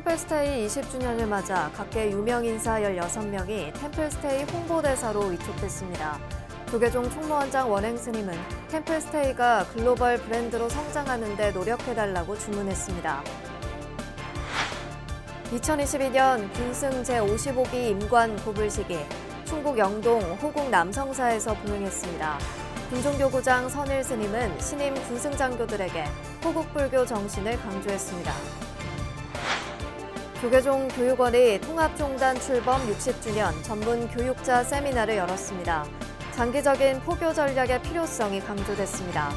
템플스테이 20주년을 맞아 각계 유명 인사 16명이 템플스테이 홍보대사로 위촉됐습니다. 조계종 총무원장 원행 스님은 템플스테이가 글로벌 브랜드로 성장하는 데 노력해달라고 주문했습니다. 2022년 균승 제55기 임관 고불식이 충북 영동 호국 남성사에서 봉행했습니다. 김종교구장 선일 스님은 신임 군승장교들에게 호국불교 정신을 강조했습니다. 조계종 교육원이 통합종단 출범 60주년 전문 교육자 세미나를 열었습니다. 장기적인 포교 전략의 필요성이 강조됐습니다.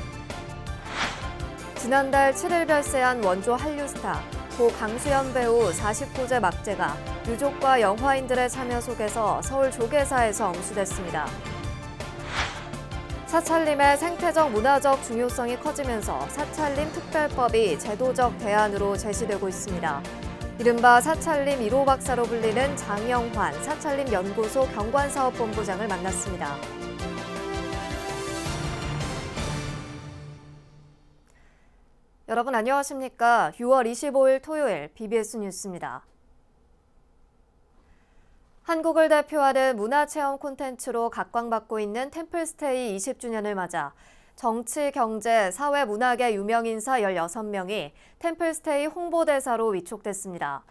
지난달 7일 별세한 원조 한류스타 고 강수연 배우 49제 막제가 유족과 영화인들의 참여 속에서 서울 조계사에서 엄수됐습니다. 사찰림의 생태적 문화적 중요성이 커지면서 사찰림 특별법이 제도적 대안으로 제시되고 있습니다. 이른바 사찰림 1호 박사로 불리는 장영환 사찰림 연구소 경관사업본부장을 만났습니다. 여러분 안녕하십니까? 6월 25일 토요일 BBS 뉴스입니다. 한국을 대표하는 문화체험 콘텐츠로 각광받고 있는 템플스테이 20주년을 맞아 정치, 경제, 사회, 문학의 유명인사 16명이 템플스테이 홍보대사로 위촉됐습니다.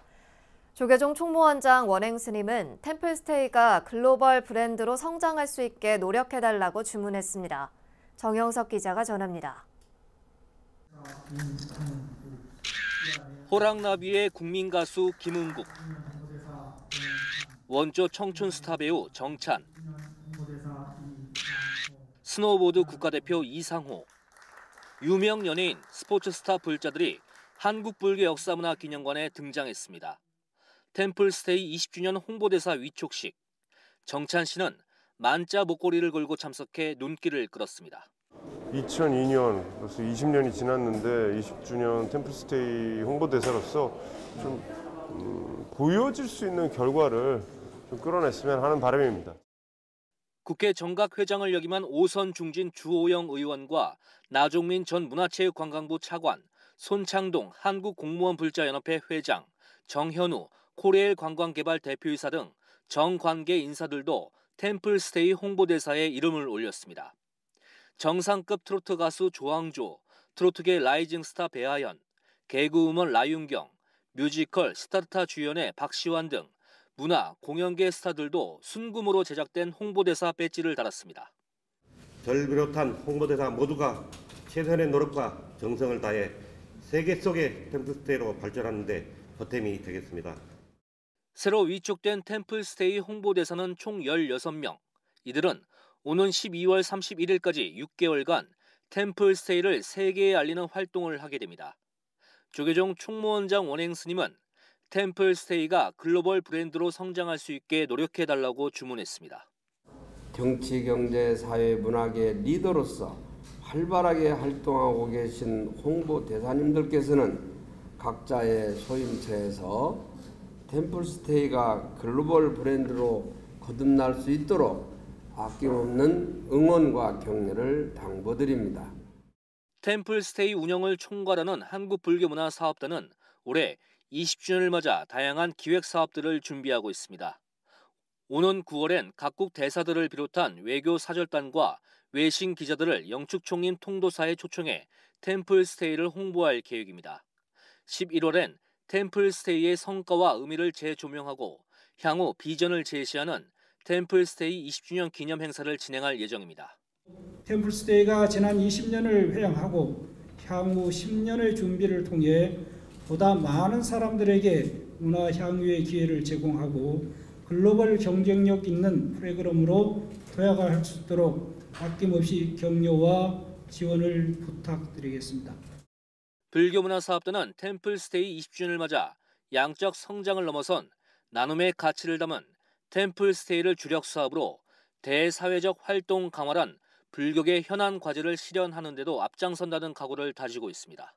조계종 총무원장 원행 스님은 템플스테이가 글로벌 브랜드로 성장할 수 있게 노력해달라고 주문했습니다. 정영석 기자가 전합니다. 호랑나비의 국민가수 김은국, 원조 청춘스타 배우 정찬, 스노우보드 국가대표 이상호, 유명 연예인, 스포츠스타 불자들이 한국불교 역사문화기념관에 등장했습니다. 템플스테이 20주년 홍보대사 위촉식, 정찬 씨는 만자 목걸이를 걸고 참석해 눈길을 끌었습니다. 2002년, 벌써 20년이 지났는데 20주년 템플스테이 홍보대사로서 좀 보여질 수 있는 결과를 좀 끌어냈으면 하는 바람입니다. 국회 정각회장을 역임한 오선 중진 주호영 의원과 나종민 전 문화체육관광부 차관, 손창동 한국공무원불자연합회 회장, 정현우 코레일 관광개발 대표이사 등 정관계 인사들도 템플스테이 홍보대사에 이름을 올렸습니다. 정상급 트로트 가수 조항조, 트로트계 라이징 스타 배아연, 개그우먼 라윤경, 뮤지컬 스타르타 주연의 박시환 등 문화, 공연계 스타들도 순금으로 제작된 홍보대사 배지를 달았습니다. 저를 비롯한 홍보대사 모두가 최선의 노력과 정성을 다해 세계 속의 템플스테이로 발전하는 데 보탬이 되겠습니다. 새로 위촉된 템플스테이 홍보대사는 총 16명. 이들은 오는 12월 31일까지 6개월간 템플스테이를 세계에 알리는 활동을 하게 됩니다. 조계종 총무원장 원행 스님은 템플스테이가 글로벌 브랜드로 성장할 수 있게 노력해달라고 주문했습니다. 정치, 경제, 사회, 문학의 리더로서 활발하게 활동하고 계신 홍보대사님들께서는 각자의 소임처에서 템플스테이가 글로벌 브랜드로 거듭날 수 있도록 아낌없는 응원과 격려를 당부드립니다. 템플스테이 운영을 총괄하는 한국불교문화사업단은 올해 20주년을 맞아 다양한 기획사업들을 준비하고 있습니다. 오는 9월엔 각국 대사들을 비롯한 외교 사절단과 외신 기자들을 영축총림 통도사에 초청해 템플스테이를 홍보할 계획입니다. 11월엔 템플스테이의 성과와 의미를 재조명하고 향후 비전을 제시하는 템플스테이 20주년 기념 행사를 진행할 예정입니다. 템플스테이가 지난 20년을 회상하고 향후 10년의 준비를 통해 보다 많은 사람들에게 문화 향유의 기회를 제공하고 글로벌 경쟁력 있는 프로그램으로 도약할 수 있도록 아낌없이 격려와 지원을 부탁드리겠습니다. 불교문화사업단은 템플스테이 20주년을 맞아 양적 성장을 넘어선 나눔의 가치를 담은 템플스테이를 주력 사업으로 대사회적 활동 강화란 불교계 현안 과제를 실현하는 데도 앞장선다는 각오를 다지고 있습니다.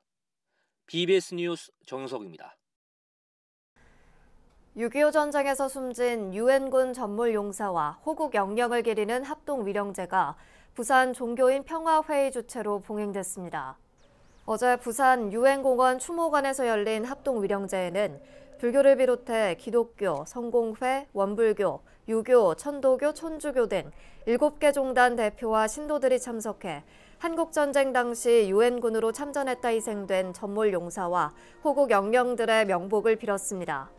BBS 뉴스 정영석입니다. 6.25 전쟁에서 숨진 유엔군 전몰용사와 호국 영령을 기리는 합동위령제가 부산 종교인 평화회의 주최로 봉행됐습니다. 어제 부산 유엔공원 추모관에서 열린 합동위령제에는 불교를 비롯해 기독교, 성공회, 원불교, 유교, 천도교, 천주교 등 7개 종단 대표와 신도들이 참석해 한국전쟁 당시 유엔군으로 참전했다 희생된 전몰 용사와 호국 영령들의 명복을 빌었습니다.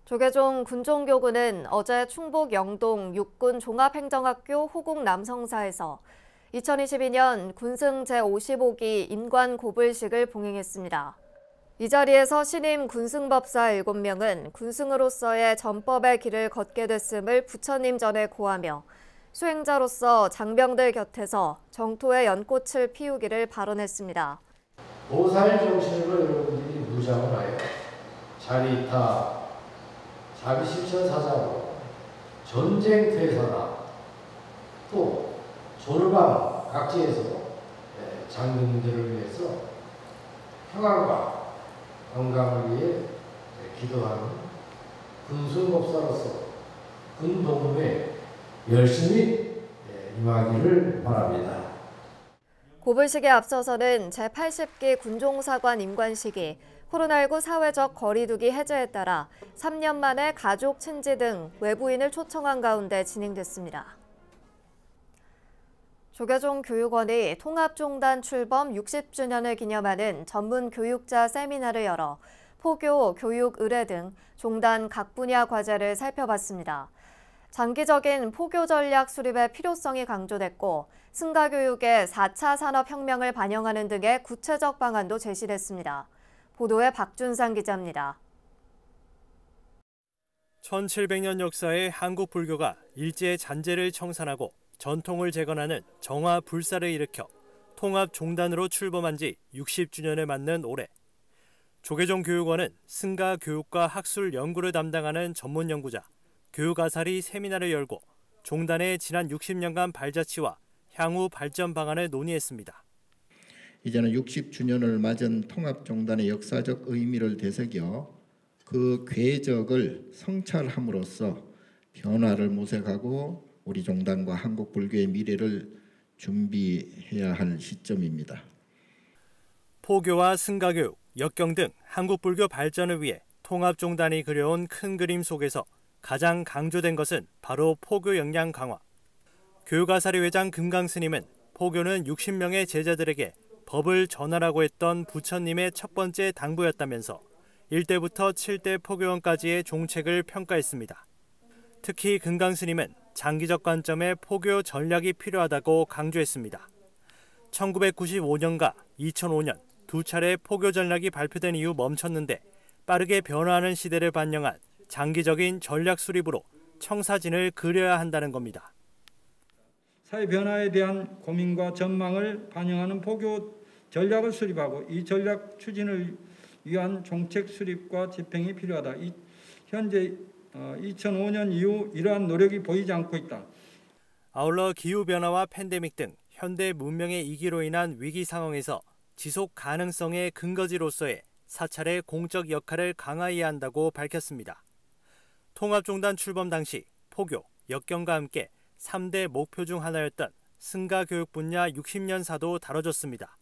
조계종 군종교구는 어제 충북 영동 육군 종합행정학교 호국 남성사에서 2022년 군승 제55기 임관 고불식을 봉행했습니다. 이 자리에서 신임 군승법사 7명은 군승으로서의 전법의 길을 걷게 됐음을 부처님 전에 고하며 수행자로서 장병들 곁에서 정토의 연꽃을 피우기를 발언했습니다. 보살 정신으로 여러분들이 무장을 하여 자리타, 자비실천 사장으로 전쟁 퇴사나 또 졸방 각지에서 장군들을 위해서 평안과 건강을 위해 기도하는 군승법사로서 군복무에 열심히 임하기를 바랍니다. 고불식에 앞서서는 제80기 군종사관 임관식이 코로나19 사회적 거리두기 해제에 따라 3년 만에 가족, 친지 등 외부인을 초청한 가운데 진행됐습니다. 조계종 교육원이 통합종단 출범 60주년을 기념하는 전문 교육자 세미나를 열어 포교, 교육, 의례 등 종단 각 분야 과제를 살펴봤습니다. 장기적인 포교 전략 수립의 필요성이 강조됐고 승가교육의 4차 산업혁명을 반영하는 등의 구체적 방안도 제시됐습니다. 보도에 박준상 기자입니다. 1700년 역사의 한국 불교가 일제의 잔재를 청산하고 전통을 재건하는 정화 불사를 일으켜 통합 종단으로 출범한 지 60주년을 맞는 올해 조계종 교육원은 승가 교육과 학술 연구를 담당하는 전문 연구자 교육아사리 세미나를 열고 종단의 지난 60년간 발자취와 향후 발전 방안을 논의했습니다. 이제는 60주년을 맞은 통합종단의 역사적 의미를 되새겨 그 궤적을 성찰함으로써 변화를 모색하고 우리 종단과 한국 불교의 미래를 준비해야 할 시점입니다. 포교와 승가교육, 역경 등 한국 불교 발전을 위해 통합종단이 그려온 큰 그림 속에서 가장 강조된 것은 바로 포교 역량 강화. 교육아사리 회장 금강스님은 포교는 60명의 제자들에게 법을 전하라고 했던 부처님의 첫 번째 당부였다면서 1대부터 7대 포교원까지의 종책을 평가했습니다. 특히 금강스님은 장기적 관점의 포교 전략이 필요하다고 강조했습니다. 1995년과 2005년 두 차례 포교 전략이 발표된 이후 멈췄는데 빠르게 변화하는 시대를 반영한 장기적인 전략 수립으로 청사진을 그려야 한다는 겁니다. 사회 변화에 대한 고민과 전망을 반영하는 포교 전략을 수립하고 이 전략 추진을 위한 정책 수립과 집행이 필요하다. 현재 2005년 이후 이러한 노력이 보이지 않고 있다. 아울러 기후변화와 팬데믹 등 현대 문명의 이기로 인한 위기 상황에서 지속 가능성의 근거지로서의 사찰의 공적 역할을 강화해야 한다고 밝혔습니다. 통합종단 출범 당시 포교, 역경과 함께 3대 목표 중 하나였던 승가교육 분야 60년사도 다뤄졌습니다.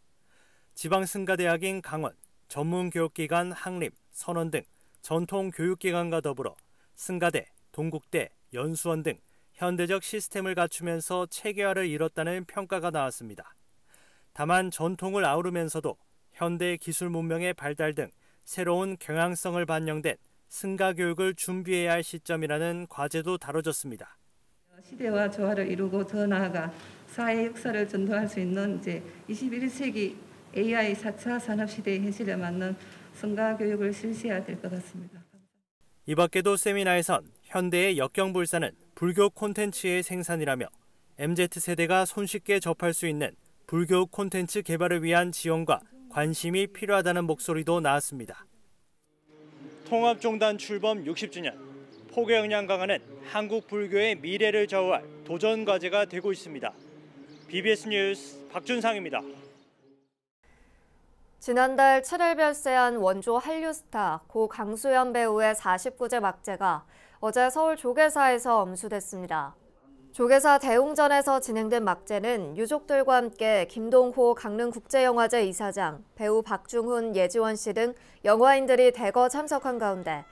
지방승가대학인 강원, 전문교육기관 항림, 선원 등 전통교육기관과 더불어 승가대, 동국대, 연수원 등 현대적 시스템을 갖추면서 체계화를 이뤘다는 평가가 나왔습니다. 다만 전통을 아우르면서도 현대 기술 문명의 발달 등 새로운 경향성을 반영된 승가교육을 준비해야 할 시점이라는 과제도 다뤄졌습니다. 시대와 조화를 이루고 더 나아가 사회 역사를 전도할 수 있는 21세기 AI 4차 산업시대의 현실에 맞는 승가교육을 실시해야 될 것 같습니다. 이 밖에도 세미나에선 현대의 역경불사는 불교 콘텐츠의 생산이라며 MZ세대가 손쉽게 접할 수 있는 불교 콘텐츠 개발을 위한 지원과 관심이 필요하다는 목소리도 나왔습니다. 통합종단 출범 60주년, 포교 역량 강화는 한국 불교의 미래를 좌우할 도전 과제가 되고 있습니다. BBS 뉴스 박준상입니다. 지난달 7일 별세한 원조 한류스타 고 강수연 배우의 49제 막제가 어제 서울 조계사에서 엄수됐습니다. 조계사 대웅전에서 진행된 막제는 유족들과 함께 김동호 강릉국제영화제 이사장, 배우 박중훈, 예지원 씨 등 영화인들이 대거 참석한 가운데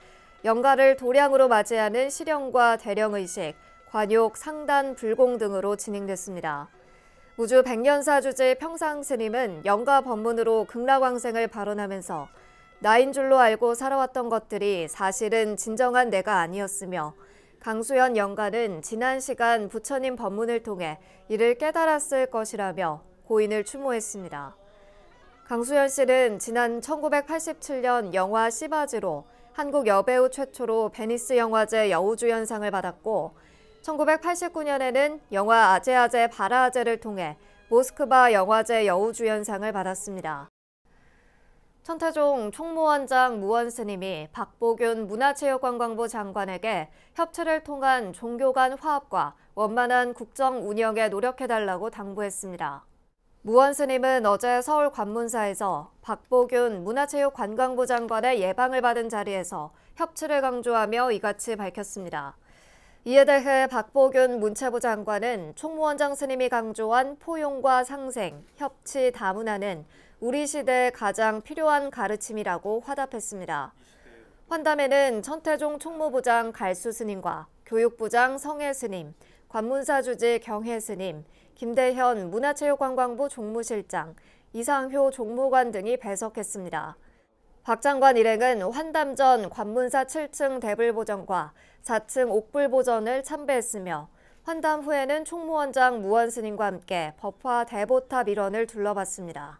영가를 도량으로 맞이하는 실영과 대령의식, 관욕, 상단, 불공 등으로 진행됐습니다. 무주 백년사 주지 평상스님은 영가 법문으로 극락왕생을 발언하면서 나인 줄로 알고 살아왔던 것들이 사실은 진정한 내가 아니었으며 강수현 영가는 지난 시간 부처님 법문을 통해 이를 깨달았을 것이라며 고인을 추모했습니다. 강수현 씨는 지난 1987년 영화 시바지로 한국 여배우 최초로 베니스 영화제 여우주연상을 받았고 1989년에는 영화 아제아제 바라아제를 통해 모스크바 영화제 여우주연상을 받았습니다. 천태종 총무원장 무원스님이 박보균 문화체육관광부 장관에게 협치를 통한 종교 간 화합과 원만한 국정 운영에 노력해달라고 당부했습니다. 무원스님은 어제 서울 관문사에서 박보균 문화체육관광부 장관의 예방을 받은 자리에서 협치를 강조하며 이같이 밝혔습니다. 이에 대해 박보균 문체부 장관은 총무원장 스님이 강조한 포용과 상생, 협치, 다문화는 우리 시대에 가장 필요한 가르침이라고 화답했습니다. 환담에는 천태종 총무부장 갈수 스님과 교육부장 성혜 스님, 관문사 주지 경혜 스님, 김대현 문화체육관광부 종무실장, 이상효 종무관 등이 배석했습니다. 박 장관 일행은 환담 전 관문사 7층 대불보전과 4층 옥불보전을 참배했으며 환담 후에는 총무원장 무원스님과 함께 법화 대보탑 일원을 둘러봤습니다.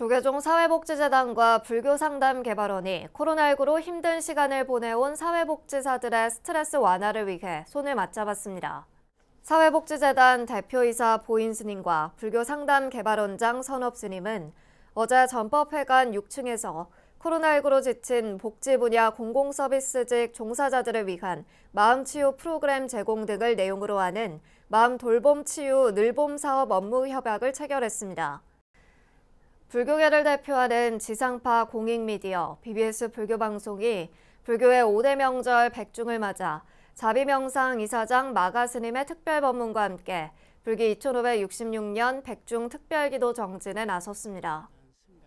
조계종 사회복지재단과 불교상담개발원이 코로나19로 힘든 시간을 보내온 사회복지사들의 스트레스 완화를 위해 손을 맞잡았습니다. 사회복지재단 대표이사 보인스님과 불교상담개발원장 선업스님은 어제 전법회관 6층에서 코로나19로 지친 복지 분야 공공서비스직 종사자들을 위한 마음치유 프로그램 제공 등을 내용으로 하는 마음돌봄치유 늘봄 사업 업무 협약을 체결했습니다. 불교계를 대표하는 지상파 공익미디어 BBS 불교방송이 불교의 5대 명절 백중을 맞아 자비명상 이사장 마가스님의 특별법문과 함께 불기 2566년 백중 특별기도 정진에 나섰습니다.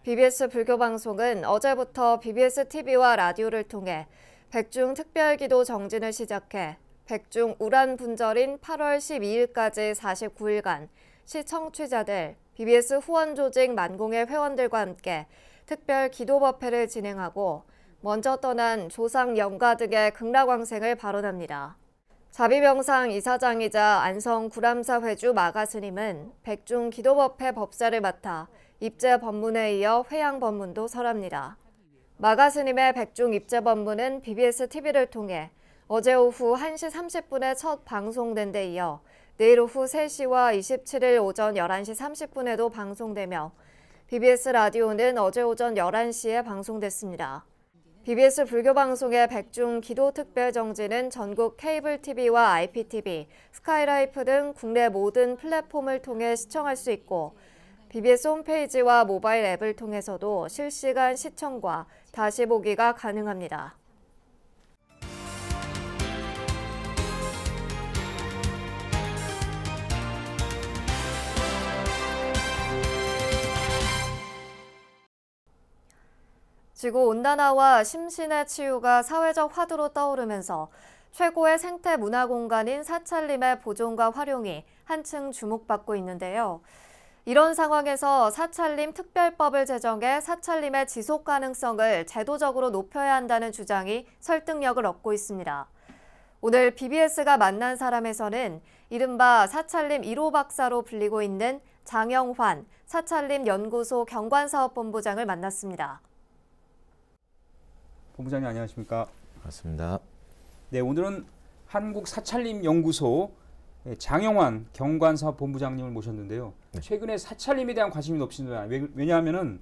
BBS 불교방송은 어제부터 BBS TV와 라디오를 통해 백중 특별기도 정진을 시작해 백중 우란분절인 8월 12일까지 49일간 시청취자들, BBS 후원조직 만공의 회원들과 함께 특별 기도법회를 진행하고 먼저 떠난 조상 영가 등의 극락왕생을 발언합니다. 자비명상 이사장이자 안성 구람사 회주 마가스님은 백중 기도법회 법사를 맡아 입제 법문에 이어 회양 법문도 설합니다. 마가스님의 백중 입제 법문은 BBS TV를 통해 어제 오후 1시 30분에 첫 방송된 데 이어 내일 오후 3시와 27일 오전 11시 30분에도 방송되며 BBS 라디오는 어제 오전 11시에 방송됐습니다. BBS 불교방송의 백중 기도 특별정진은 전국 케이블 TV와 IPTV, 스카이라이프 등 국내 모든 플랫폼을 통해 시청할 수 있고 BBS 홈페이지와 모바일 앱을 통해서도 실시간 시청과 다시 보기가 가능합니다. 지구온난화와 심신의 치유가 사회적 화두로 떠오르면서 최고의 생태 문화 공간인 사찰림의 보존과 활용이 한층 주목받고 있는데요. 이런 상황에서 사찰림 특별법을 제정해 사찰림의 지속 가능성을 제도적으로 높여야 한다는 주장이 설득력을 얻고 있습니다. 오늘 BBS가 만난 사람에서는 이른바 사찰림 1호 박사로 불리고 있는 장영환 사찰림 연구소 경관사업본부장을 만났습니다. 본부장님 안녕하십니까? 반갑습니다. 네, 오늘은 한국사찰림연구소 장영환 경관사업본부장님을 모셨는데요. 네. 최근에 사찰림에 대한 관심이 높습니다. 왜냐하면은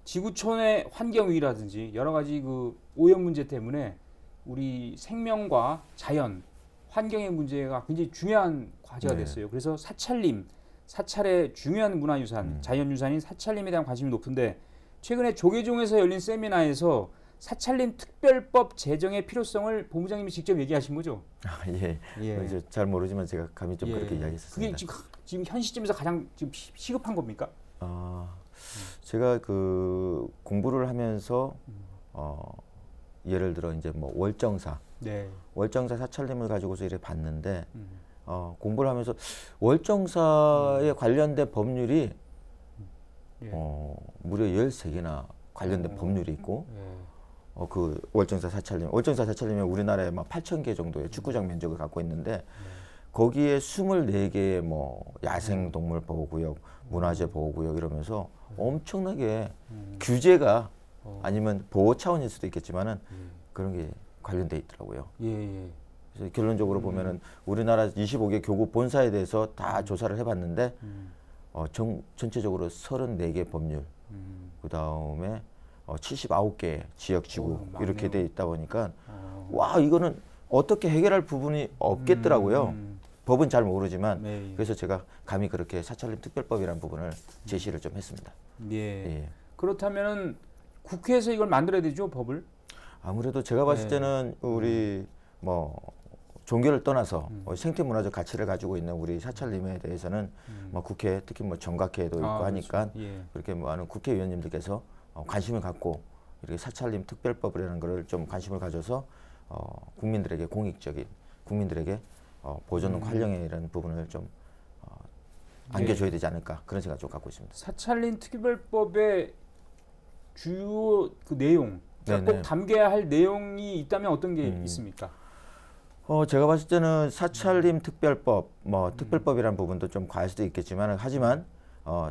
지구촌의 환경 위기라든지 여러 가지 그 오염 문제 때문에 우리 생명과 자연, 환경의 문제가 굉장히 중요한 과제가 됐어요. 그래서 사찰림, 사찰의 중요한 문화유산, 자연유산인 사찰림에 대한 관심이 높은데 최근에 조계종에서 열린 세미나에서 사찰림 특별법 제정의 필요성을 본부장님이 직접 얘기하신 거죠? 예. 예. 잘 모르지만 제가 감히 좀 예. 그렇게 이야기했었습니다. 그게 지금 현 시점에서 가장 지금 시급한 겁니까? 제가 그 공부를 하면서 예를 들어 이제 뭐 월정사, 네. 월정사 사찰림을 가지고서 이렇게 봤는데 공부를 하면서 월정사에 관련된 법률이 무려 13개나 관련된 법률이 있고 그 월정사 사찰림은 우리나라에 막 8,000개 정도의 축구장 면적을 갖고 있는데 거기에 24개 뭐 야생동물 보호구역, 문화재 보호구역 이러면서 엄청나게 규제가 아니면 보호 차원일 수도 있겠지만은 그런 게 관련돼 있더라고요. 예. 그래서 결론적으로 보면은 우리나라 25개 교구 본사에 대해서 다 조사를 해봤는데 전체적으로 34개 법률, 그 다음에 79개 지역지구 이렇게 돼 있다 보니까 와 이거는 어떻게 해결할 부분이 없겠더라고요. 법은 잘 모르지만 네. 그래서 제가 감히 그렇게 사찰림 특별법이라는 부분을 제시를 좀 했습니다. 예. 그렇다면은 국회에서 이걸 만들어야 되죠, 법을? 아무래도 제가 봤을 때는 우리 뭐 종교를 떠나서 생태문화적 가치를 가지고 있는 우리 사찰림에 대해서는 뭐 국회 특히 뭐 정각회도 있고 하니까 그렇게 많은 국회의원님들께서 관심을 갖고 이렇게 사찰림 특별법이라는 것을 좀 관심을 가져서 국민들에게 공익적인 국민들에게 보존 활용이라는 부분을 좀 안겨줘야 되지 않을까 그런 생각 좀 갖고 있습니다. 사찰림 특별법의 주요 그 내용, 꼭 담겨야 할 내용이 있다면 어떤 게 있습니까? 제가 봤을 때는 사찰림 특별법, 뭐 특별법이라는 부분도 좀 과할 수도 있겠지만 하지만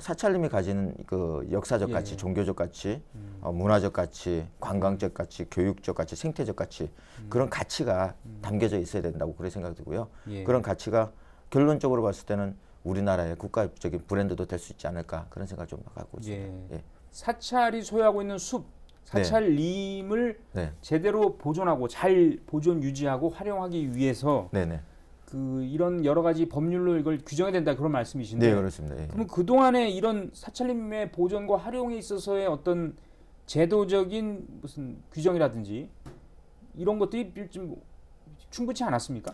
사찰림이 가지는 그 역사적 가치, 종교적 가치, 문화적 가치, 관광적 가치, 교육적 가치, 생태적 가치 그런 가치가 담겨져 있어야 된다고 그렇게 생각되고요. 그런 가치가 결론적으로 봤을 때는 우리나라의 국가적인 브랜드도 될 수 있지 않을까 그런 생각을 좀 갖고 있습니다. 사찰이 소유하고 있는 숲, 사찰림을 제대로 보존하고 잘 보존 유지하고 활용하기 위해서 그 이런 여러 가지 법률로 이걸 규정해야 된다 그런 말씀이신데. 네, 그렇습니다. 그럼 그 동안에 이런 사찰림의 보존과 활용에 있어서의 어떤 제도적인 무슨 규정이라든지 이런 것들이 좀 충분치 않았습니까?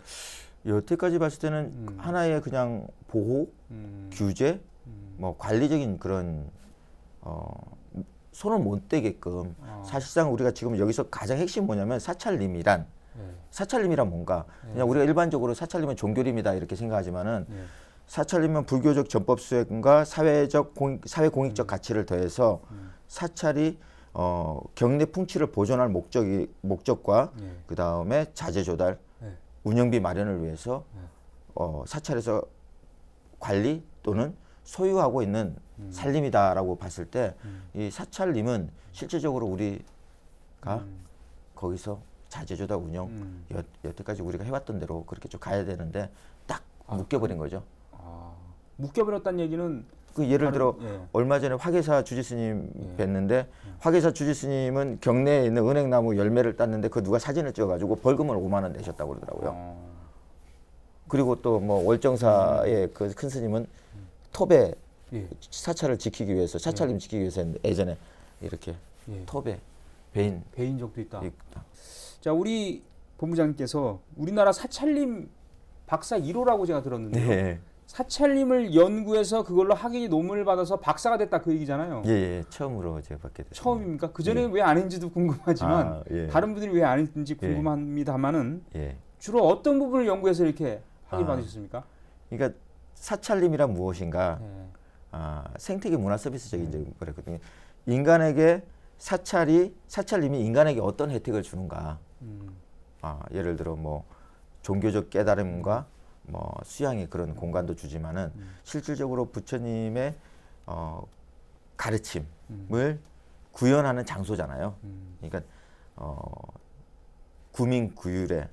여태까지 봤을 때는 하나의 그냥 보호, 규제, 뭐 관리적인 그런 손을 못 대게끔 사실상 우리가 지금 여기서 가장 핵심 뭐냐면 사찰림이란 뭔가 그냥 우리가 일반적으로 사찰림은 종교림이다 이렇게 생각하지만은 사찰림은 불교적 전법 수행과 사회 공익적 가치를 더해서 사찰이 경내 풍치를 보존할 목적과 그 다음에 자재 조달, 운영비 마련을 위해서 사찰에서 관리 또는 소유하고 있는 살림이다라고 봤을 때 이 사찰림은 실질적으로 우리가 거기서 자재 조달 운영 여태까지 우리가 해왔던 대로 그렇게 좀 가야 되는데 딱 묶여버린 거죠. 묶여버렸다는 얘기는 그 예를 들어 얼마 전에 화계사 주지스님 뵀는데 화계사 주지스님은 경내에 있는 은행나무 열매를 땄는데 그 누가 사진을 찍어가지고 벌금을 5만 원 내셨다고 그러더라고요. 그리고 또 뭐 월정사의 그 큰 스님은 톱에 사찰을 지키기 위해서 사찰림 지키기 위해서 예전에 이렇게 톱에 베인 적도 있다. 자, 우리 본부장님께서 우리나라 사찰림 박사 1호라고 제가 들었는데요. 사찰림을 연구해서 그걸로 학위 논문을 받아서 박사가 됐다 그 얘기잖아요. 처음으로 제가 받게 됐습니다. 처음입니까? 그 전에 왜 안 했는지도 궁금하지만 다른 분들이 왜 안 했는지 궁금합니다만은 주로 어떤 부분을 연구해서 이렇게 학위 받으셨습니까? 그러니까 사찰림이란 무엇인가? 생태계 문화 서비스적인 거랬거든요. 인간에게 사찰림이 인간에게 어떤 혜택을 주는가? 예를 들어 뭐 종교적 깨달음과 뭐 수양의 그런 공간도 주지만은 실질적으로 부처님의 가르침을 구현하는 장소잖아요. 그러니까 구민구율의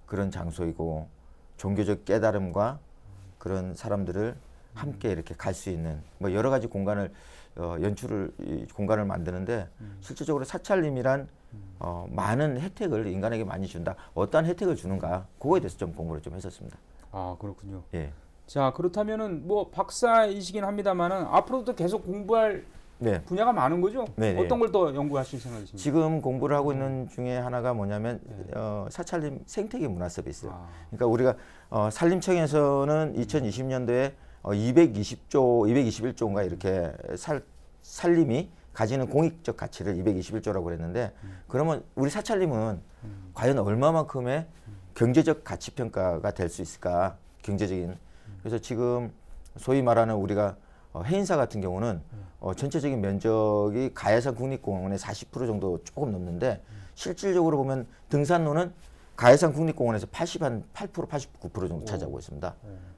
그런 장소이고 종교적 깨달음과 그런 사람들을 함께 이렇게 갈 수 있는 뭐 여러 가지 공간을 공간을 만드는데 실질적으로 사찰림이란 많은 혜택을 인간에게 많이 준다. 어떠한 혜택을 주는가? 그거에 대해서 좀 공부를 좀 했었습니다. 그렇군요. 자, 그렇다면은 뭐 박사이시긴 합니다만은 앞으로도 계속 공부할 네. 분야가 많은 거죠? 네네. 어떤 걸 더 연구하실 생각이십니까? 지금 공부를 하고 있는 중에 하나가 뭐냐면 사찰림 생태계 문화 서비스. 그러니까 우리가 산림청에서는 2020년도에 221조인가 이렇게 산림이 가지는 공익적 가치를 221조라고 그랬는데 그러면 우리 사찰림은 과연 얼마만큼의 경제적 가치 평가가 될 수 있을까? 경제적인. 그래서 지금 소위 말하는 우리가 해인사 같은 경우는 전체적인 면적이 가야산 국립공원의 40% 정도 조금 넘는데 실질적으로 보면 등산로는 가야산 국립공원에서 8% 89% 정도 차지하고 있습니다.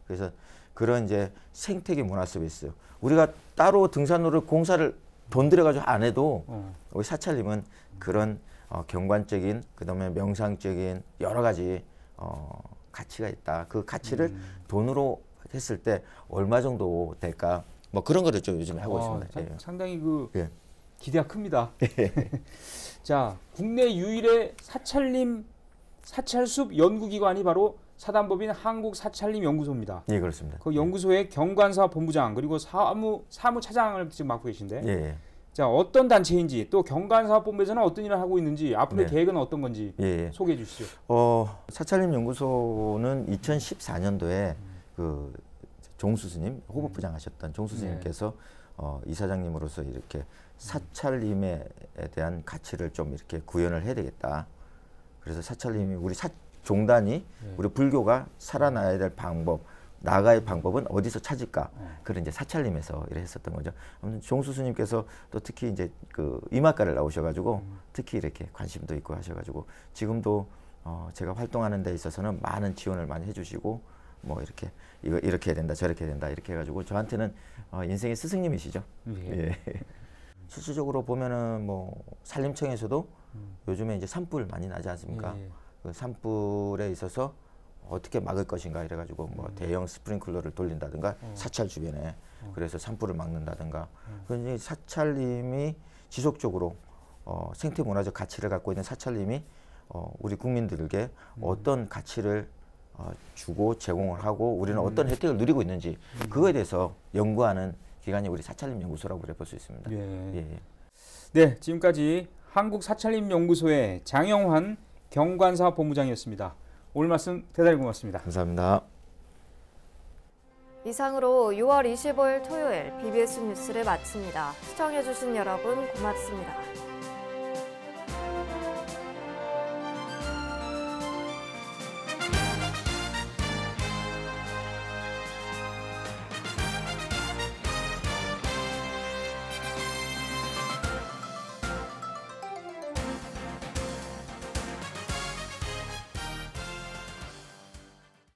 그래서 그런 이제 생태계 문화 서비스. 우리가 따로 등산로를 공사를 돈 들여가지고 안 해도 우리 사찰림은 그런 경관적인 그다음에 명상적인 여러 가지 가치가 있다. 그 가치를 돈으로 했을 때 얼마 정도 될까? 뭐 그런 거를 좀 요즘에 하고 있습니다. 상당히 그 기대가 큽니다. 자, 국내 유일의 사찰숲 연구기관이 바로 사단법인 한국사찰림연구소입니다. 예, 그렇습니다. 그 연구소의 경관사 본부장 그리고 사무차장을 지금 맡고 계신데, 예. 자, 어떤 단체인지 또 경관사업본부에서는 어떤 일을 하고 있는지 앞으로의 계획은 어떤 건지 소개해 주시죠. 사찰림연구소는 2014년도에 그 종수스님 호법부장 하셨던 종수스님께서 이사장님으로서 이렇게 사찰림에 대한 가치를 좀 이렇게 구현을 해야 되겠다. 그래서 사찰림이 우리 종단이 우리 불교가 살아나야 될 방법, 나아갈 방법은 어디서 찾을까? 그런 이제 사찰림에서 일을 했었던 거죠. 아무튼 종수스님께서 또 특히 이제 그 임학가를 나오셔가지고 특히 이렇게 관심도 있고 하셔가지고 지금도 제가 활동하는 데 있어서는 많은 지원을 많이 해주시고 뭐 이렇게 이렇게 해야 된다, 저렇게 해야 된다 이렇게 해가지고 저한테는 인생의 스승님이시죠. 예. 실질적으로 보면은 뭐 산림청에서도 요즘에 이제 산불 많이 나지 않습니까? 그 산불에 있어서 어떻게 막을 것인가 이래가지고 뭐 대형 스프링클러를 돌린다든가 사찰 주변에 그래서 산불을 막는다든가 그런데 사찰림이 지속적으로 생태문화적 가치를 갖고 있는 사찰림이 우리 국민들에게 어떤 가치를 주고 제공을 하고 우리는 어떤 혜택을 누리고 있는지 그거에 대해서 연구하는 기관이 우리 사찰림연구소라고 볼 수 있습니다. 네, 지금까지 한국사찰림연구소의 장영환 경관사 본부장이었습니다. 오늘 말씀 대단히 고맙습니다. 감사합니다. 이상으로 6월 25일 토요일 BBS 뉴스를 마칩니다. 시청해주신 여러분 고맙습니다.